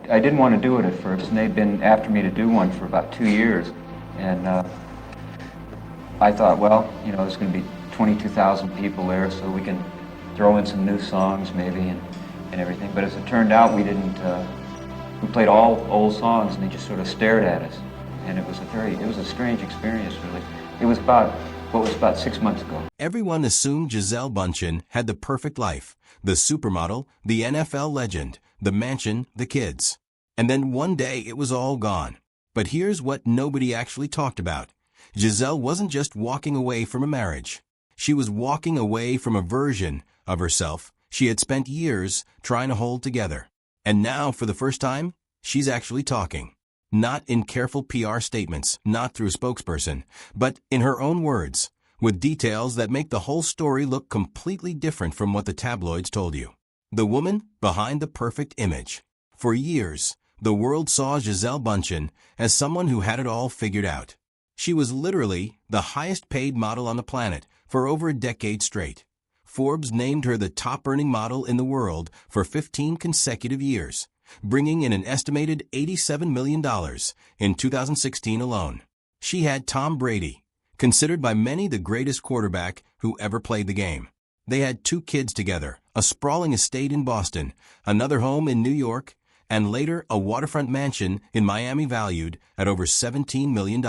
I didn't want to do it at first, and they'd been after me to do one for about 2 years. And I thought, well, there's going to be 22,000 people there, so we can throw in some new songs maybe and everything. But as it turned out, we didn't. We played all old songs, and they just sort of stared at us. And it was a strange experience, really. It was about 6 months ago. Everyone assumed Gisele Bündchen had the perfect life, the supermodel, the NFL legend, the mansion, the kids. And then one day it was all gone. But here's what nobody actually talked about. Gisele wasn't just walking away from a marriage. She was walking away from a version of herself she had spent years trying to hold together. And now, for the first time, she's actually talking. Not in careful PR statements, not through a spokesperson, but in her own words, with details that make the whole story look completely different from what the tabloids told you. The woman behind the perfect image. For years, the world saw Gisele Bündchen as someone who had it all figured out. She was literally the highest-paid model on the planet for over a decade straight. Forbes named her the top-earning model in the world for 15 consecutive years, bringing in an estimated $87 million in 2016 alone. She had Tom Brady, considered by many the greatest quarterback who ever played the game. They had 2 kids together, a sprawling estate in Boston, another home in New York, and later a waterfront mansion in Miami valued at over $17 million.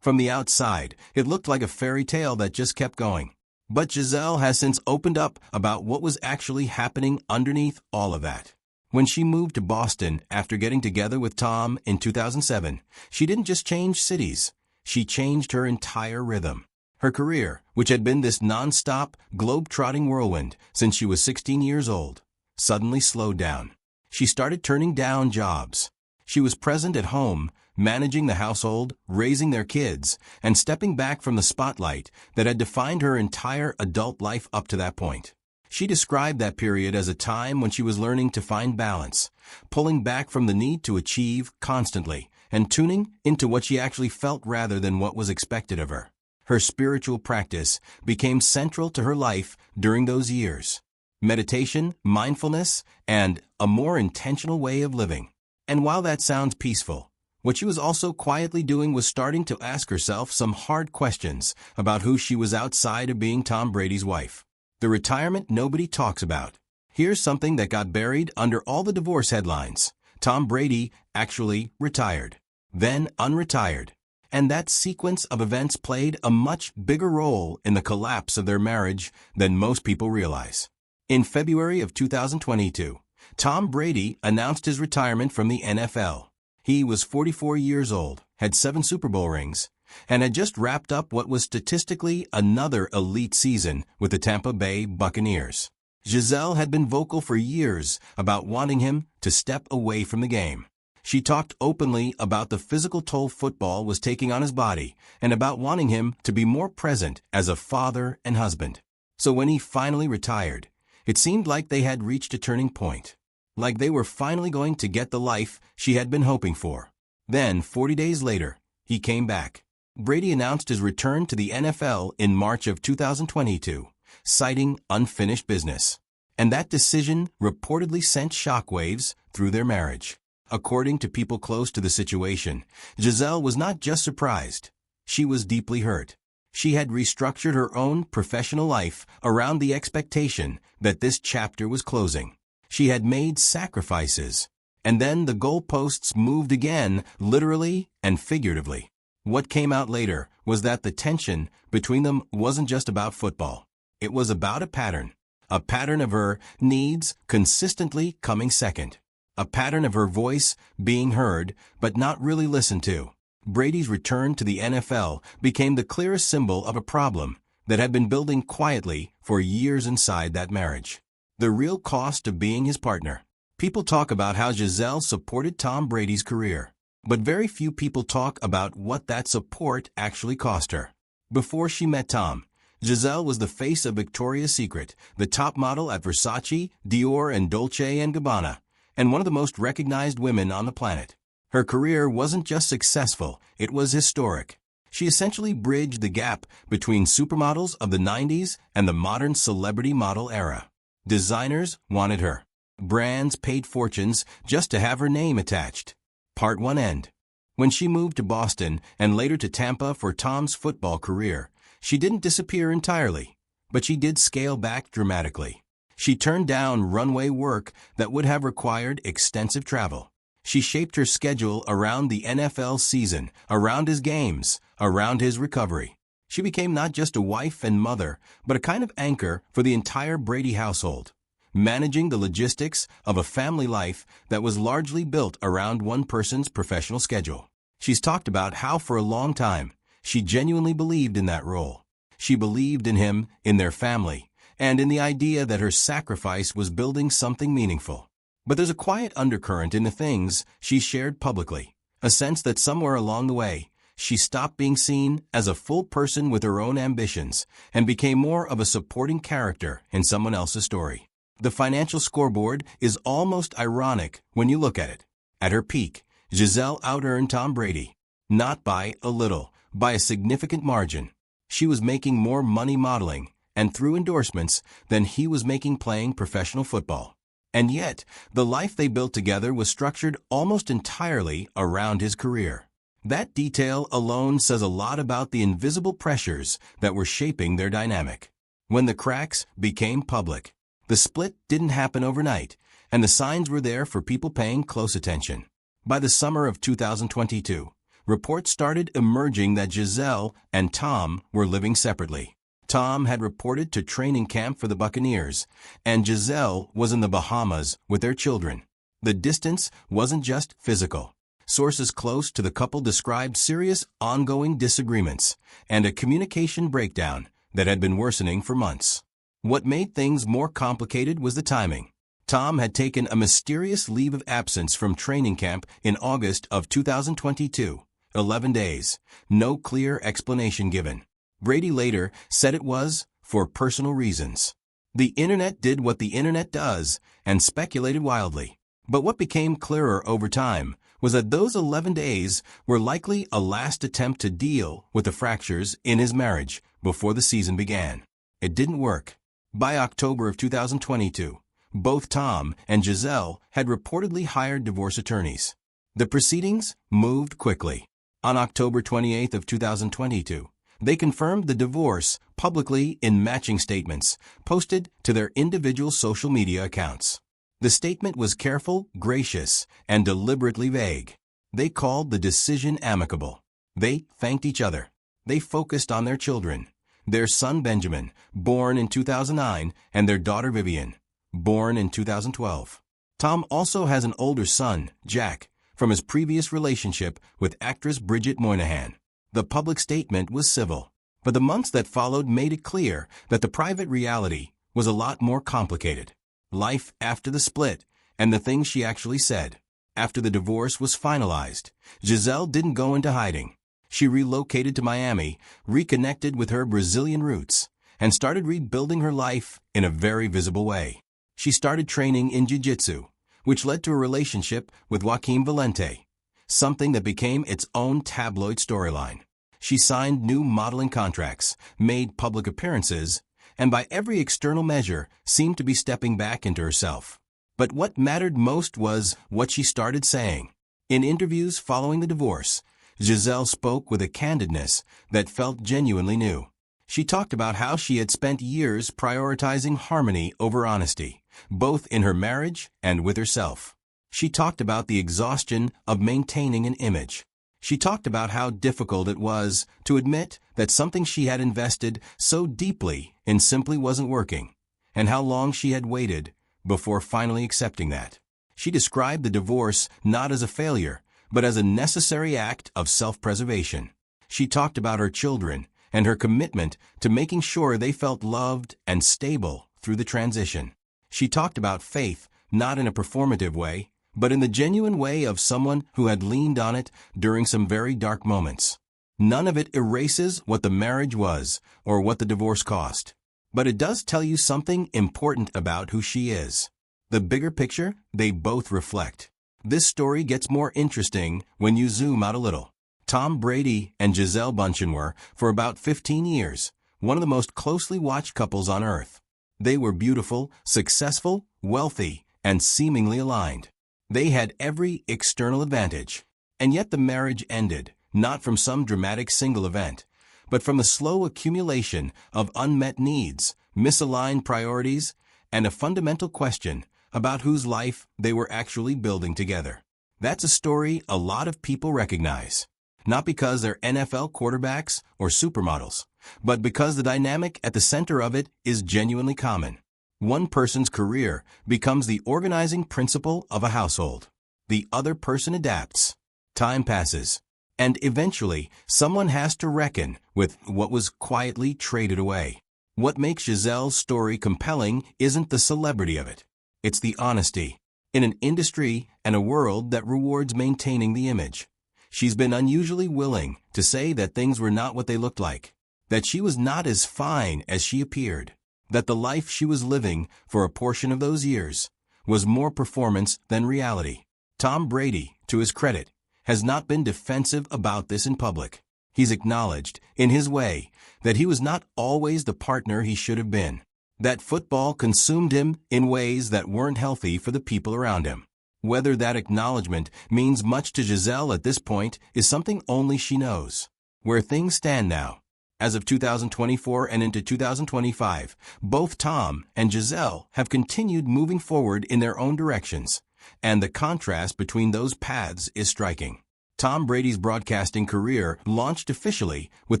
From the outside, it looked like a fairy tale that just kept going. But Gisele has since opened up about what was actually happening underneath all of that. When she moved to Boston after getting together with Tom in 2007, she didn't just change cities. She changed her entire rhythm. Her career, which had been this non-stop, globe-trotting whirlwind since she was 16 years old, suddenly slowed down. She started turning down jobs. She was present at home, managing the household, raising their kids, and stepping back from the spotlight that had defined her entire adult life up to that point. She described that period as a time when she was learning to find balance, pulling back from the need to achieve constantly, and tuning into what she actually felt rather than what was expected of her. Her spiritual practice became central to her life during those years. Meditation, mindfulness, and a more intentional way of living. And while that sounds peaceful, what she was also quietly doing was starting to ask herself some hard questions about who she was outside of being Tom Brady's wife. The retirement nobody talks about. Here's something that got buried under all the divorce headlines. Tom Brady actually retired, then unretired. And that sequence of events played a much bigger role in the collapse of their marriage than most people realize. In February of 2022, Tom Brady announced his retirement from the NFL. He was 44 years old, had 7 Super Bowl rings, and had just wrapped up what was statistically another elite season with the Tampa Bay Buccaneers. Gisele had been vocal for years about wanting him to step away from the game. She talked openly about the physical toll football was taking on his body and about wanting him to be more present as a father and husband. So when he finally retired, it seemed like they had reached a turning point. Like they were finally going to get the life she had been hoping for. Then, 40 days later, he came back. Brady announced his return to the NFL in March of 2022, citing unfinished business. And that decision reportedly sent shockwaves through their marriage. According to people close to the situation, Gisele was not just surprised. She was deeply hurt. She had restructured her own professional life around the expectation that this chapter was closing. She had made sacrifices. And then the goalposts moved again, literally and figuratively. What came out later was that the tension between them wasn't just about football. It was about a pattern of her needs consistently coming second, a pattern of her voice being heard but not really listened to. Brady's return to the NFL became the clearest symbol of a problem that had been building quietly for years inside that marriage. The real cost of being his partner. People talk about how Gisele supported Tom Brady's career, but very few people talk about what that support actually cost her. Before she met Tom, Gisele was the face of Victoria's Secret, the top model at Versace, Dior, and Dolce & Gabbana, and one of the most recognized women on the planet. Her career wasn't just successful, it was historic. She essentially bridged the gap between supermodels of the 90s and the modern celebrity model era. Designers wanted her. brands paid fortunes just to have her name attached. Part 1 end. When she moved to Boston and later to Tampa for Tom's football career, she didn't disappear entirely, but she did scale back dramatically. She turned down runway work that would have required extensive travel. She shaped her schedule around the NFL season, around his games, around his recovery. She became not just a wife and mother, but a kind of anchor for the entire Brady household, managing the logistics of a family life that was largely built around one person's professional schedule. She's talked about how for a long time she genuinely believed in that role. She believed in him, in their family, and in the idea that her sacrifice was building something meaningful. But there's a quiet undercurrent in the things she shared publicly, a sense that somewhere along the way, she stopped being seen as a full person with her own ambitions and became more of a supporting character in someone else's story. The financial scoreboard is almost ironic when you look at it. At her peak, Gisele out-earned Tom Brady, not by a little, by a significant margin. She was making more money modeling and through endorsements than he was making playing professional football. And yet, the life they built together was structured almost entirely around his career. That detail alone says a lot about the invisible pressures that were shaping their dynamic. When the cracks became public, the split didn't happen overnight, and the signs were there for people paying close attention. By the summer of 2022, reports started emerging that Gisele and Tom were living separately. Tom had reported to training camp for the Buccaneers, and Gisele was in the Bahamas with their children. The distance wasn't just physical. Sources close to the couple described serious ongoing disagreements and a communication breakdown that had been worsening for months. What made things more complicated was the timing. Tom had taken a mysterious leave of absence from training camp in August of 2022, 11 days, no clear explanation given. Brady later said it was for personal reasons. The internet did what the internet does and speculated wildly. But what became clearer over time was that those 11 days were likely a last attempt to deal with the fractures in his marriage before the season began. It didn't work. By October of 2022, both Tom and Gisele had reportedly hired divorce attorneys. The proceedings moved quickly. On October 28th of 2022, they confirmed the divorce publicly in matching statements posted to their individual social media accounts. The statement was careful, gracious, and deliberately vague. They called the decision amicable. They thanked each other. They focused on their children, their son Benjamin, born in 2009, and their daughter Vivian, born in 2012. Tom also has an older son, Jack, from his previous relationship with actress Bridget Moynihan. The public statement was civil, but the months that followed made it clear that the private reality was a lot more complicated. Life after the split, and the things she actually said. After the divorce was finalized, Gisele didn't go into hiding. She relocated to Miami, reconnected with her Brazilian roots, and started rebuilding her life in a very visible way. She started training in jiu-jitsu, which led to a relationship with Joaquim Valente, something that became its own tabloid storyline. She signed new modeling contracts, made public appearances, and by every external measure seemed to be stepping back into herself. But what mattered most was what she started saying. In interviews following the divorce, Gisele spoke with a candidness that felt genuinely new. She talked about how she had spent years prioritizing harmony over honesty, both in her marriage and with herself. She talked about the exhaustion of maintaining an image. She talked about how difficult it was to admit that something she had invested so deeply in simply wasn't working, and how long she had waited before finally accepting that. She described the divorce not as a failure, but as a necessary act of self-preservation. She talked about her children and her commitment to making sure they felt loved and stable through the transition. She talked about faith not in a performative way, but in the genuine way of someone who had leaned on it during some very dark moments. None of it erases what the marriage was or what the divorce cost, but it does tell you something important about who she is. The bigger picture they both reflect. This story gets more interesting when you zoom out a little. Tom Brady and Gisele Bündchen were, for about 15 years, one of the most closely watched couples on earth. They were beautiful, successful, wealthy, and seemingly aligned. They had every external advantage. And yet the marriage ended, not from some dramatic single event, but from the slow accumulation of unmet needs, misaligned priorities, and a fundamental question about whose life they were actually building together. That's a story a lot of people recognize, not because they're NFL quarterbacks or supermodels, but because the dynamic at the center of it is genuinely common. One person's career becomes the organizing principle of a household. The other person adapts. Time passes, and eventually someone has to reckon with what was quietly traded away. What makes Giselle's story compelling isn't the celebrity of it. It's the honesty. In an industry and a world that rewards maintaining the image, she's been unusually willing to say that things were not what they looked like, that she was not as fine as she appeared, that the life she was living for a portion of those years was more performance than reality. Tom Brady, to his credit, has not been defensive about this in public. He's acknowledged, in his way, that he was not always the partner he should have been, that football consumed him in ways that weren't healthy for the people around him. Whether that acknowledgement means much to Giselle at this point is something only she knows. Where things stand now, as of 2024 and into 2025, both Tom and Giselle have continued moving forward in their own directions, and the contrast between those paths is striking. Tom Brady's broadcasting career launched officially with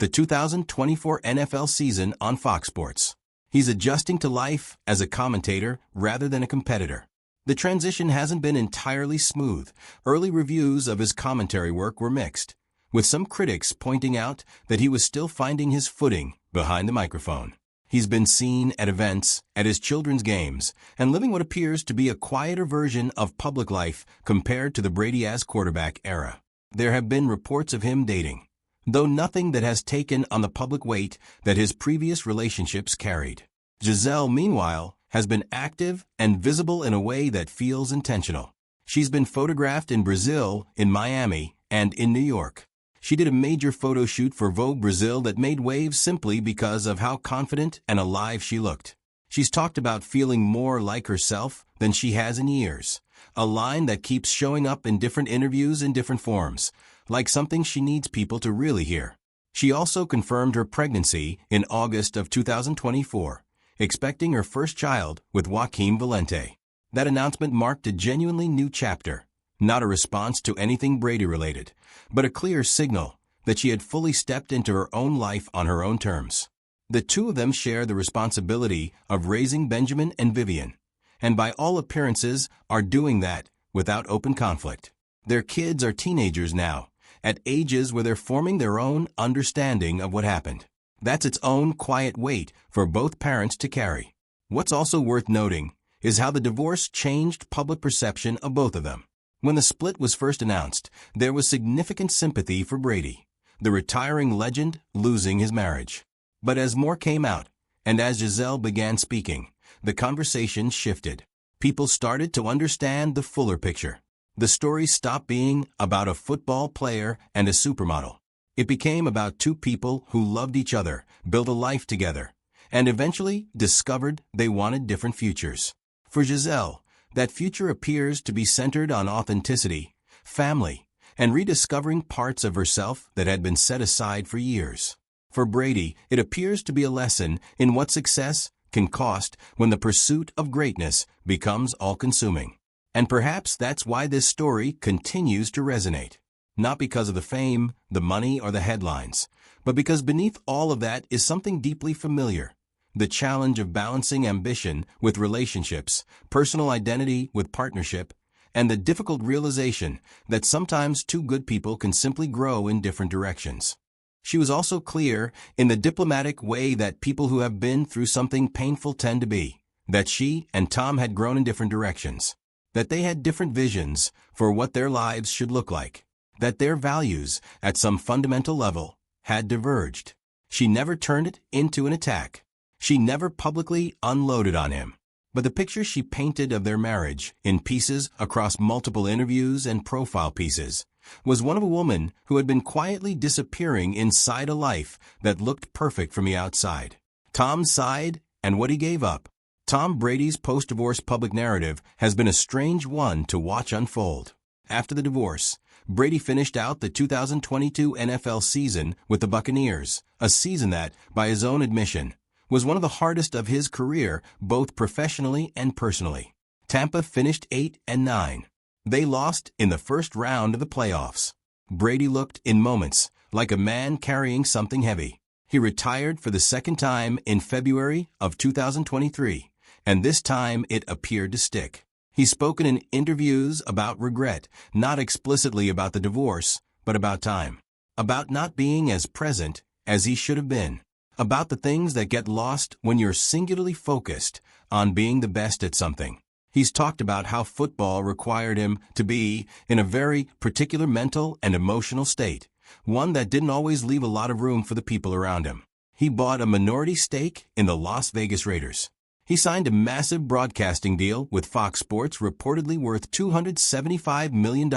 the 2024 NFL season on Fox Sports. He's adjusting to life as a commentator rather than a competitor. The transition hasn't been entirely smooth. Early reviews of his commentary work were mixed, with some critics pointing out that he was still finding his footing behind the microphone. He's been seen at events, at his children's games, and living what appears to be a quieter version of public life compared to the Brady as quarterback era. There have been reports of him dating, though nothing that has taken on the public weight that his previous relationships carried. Giselle, meanwhile, has been active and visible in a way that feels intentional. She's been photographed in Brazil, in Miami, and in New York. She did a major photo shoot for Vogue Brazil that made waves simply because of how confident and alive she looked. She's talked about feeling more like herself than she has in years, a line that keeps showing up in different interviews in different forms, like something she needs people to really hear. She also confirmed her pregnancy in August of 2024, expecting her first child with Joaquim Valente. That announcement marked a genuinely new chapter, not a response to anything Brady-related, but a clear signal that she had fully stepped into her own life on her own terms. The two of them share the responsibility of raising Benjamin and Vivian, and by all appearances are doing that without open conflict. Their kids are teenagers now, at ages where they're forming their own understanding of what happened. That's its own quiet weight for both parents to carry. What's also worth noting is how the divorce changed public perception of both of them. When the split was first announced, there was significant sympathy for Brady, the retiring legend losing his marriage. But as more came out, and as Giselle began speaking, the conversation shifted. People started to understand the fuller picture. The story stopped being about a football player and a supermodel. It became about two people who loved each other, built a life together, and eventually discovered they wanted different futures. For Giselle, that future appears to be centered on authenticity, family, and rediscovering parts of herself that had been set aside for years. For Brady, it appears to be a lesson in what success can cost when the pursuit of greatness becomes all-consuming. And perhaps that's why this story continues to resonate. Not because of the fame, the money, or the headlines, but because beneath all of that is something deeply familiar. The challenge of balancing ambition with relationships, personal identity with partnership, and the difficult realization that sometimes two good people can simply grow in different directions. She was also clear in the diplomatic way that people who have been through something painful tend to be, that she and Tom had grown in different directions, that they had different visions for what their lives should look like, that their values, at some fundamental level, had diverged. She never turned it into an attack. She never publicly unloaded on him. But the picture she painted of their marriage, in pieces across multiple interviews and profile pieces, was one of a woman who had been quietly disappearing inside a life that looked perfect from the outside. Tom's side and what he gave up. Tom Brady's post-divorce public narrative has been a strange one to watch unfold. After the divorce, Brady finished out the 2022 NFL season with the Buccaneers, a season that, by his own admission, was one of the hardest of his career, both professionally and personally. Tampa finished 8-9. They lost in the first round of the playoffs. Brady looked, in moments, like a man carrying something heavy. He retired for the second time in February of 2023, and this time it appeared to stick. He's spoken in interviews about regret, not explicitly about the divorce, but about time. About not being as present as he should have been. About the things that get lost when you're singularly focused on being the best at something. He's talked about how football required him to be in a very particular mental and emotional state, one that didn't always leave a lot of room for the people around him. He bought a minority stake in the Las Vegas Raiders. He signed a massive broadcasting deal with Fox Sports, reportedly worth $275 million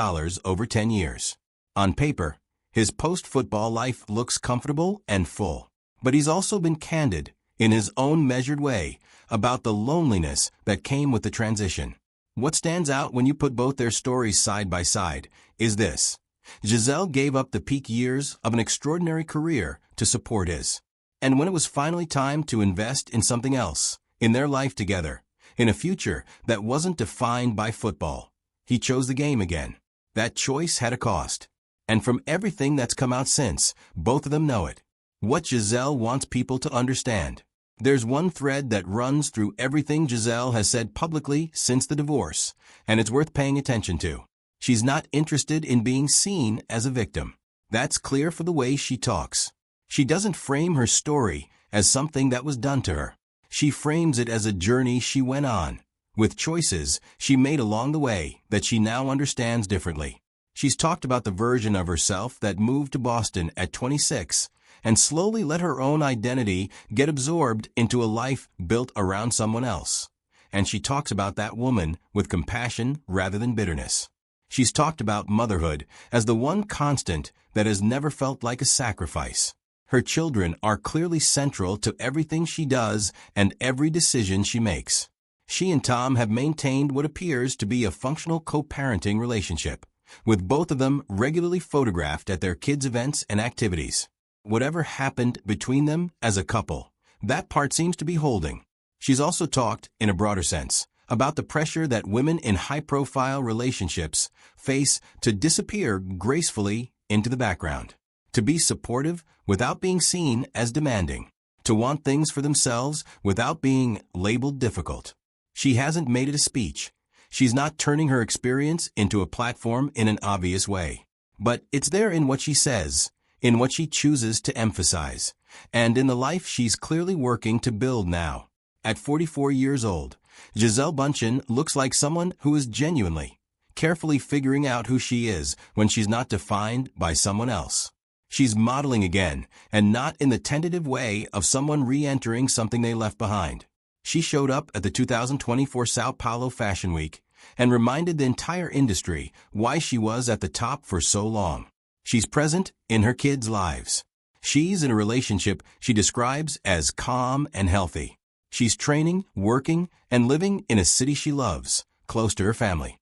over 10 years. On paper, his post-football life looks comfortable and full. But he's also been candid, in his own measured way, about the loneliness that came with the transition. What stands out when you put both their stories side by side is this. Gisele gave up the peak years of an extraordinary career to support his. And when it was finally time to invest in something else, in their life together, in a future that wasn't defined by football, he chose the game again. That choice had a cost. And from everything that's come out since, both of them know it. What Gisele wants people to understand. There's one thread that runs through everything Gisele has said publicly since the divorce, and it's worth paying attention to. She's not interested in being seen as a victim. That's clear for the way she talks. She doesn't frame her story as something that was done to her. She frames it as a journey she went on, with choices she made along the way that she now understands differently. She's talked about the version of herself that moved to Boston at 26 and slowly let her own identity get absorbed into a life built around someone else. And she talks about that woman with compassion rather than bitterness. She's talked about motherhood as the one constant that has never felt like a sacrifice. Her children are clearly central to everything she does and every decision she makes. She and Tom have maintained what appears to be a functional co-parenting relationship, with both of them regularly photographed at their kids' events and activities. Whatever happened between them as a couple, that part seems to be holding. She's also talked, in a broader sense, about the pressure that women in high-profile relationships face to disappear gracefully into the background, to be supportive without being seen as demanding, to want things for themselves without being labeled difficult. She hasn't made it a speech. She's not turning her experience into a platform in an obvious way. But it's there in what she says, in what she chooses to emphasize, and in the life she's clearly working to build now. At 44 years old, Gisele Bündchen looks like someone who is genuinely, carefully figuring out who she is when she's not defined by someone else. She's modeling again, and not in the tentative way of someone re-entering something they left behind. She showed up at the 2024 Sao Paulo Fashion Week and reminded the entire industry why she was at the top for so long. She's present in her kids' lives. She's in a relationship she describes as calm and healthy. She's training, working, and living in a city she loves, close to her family.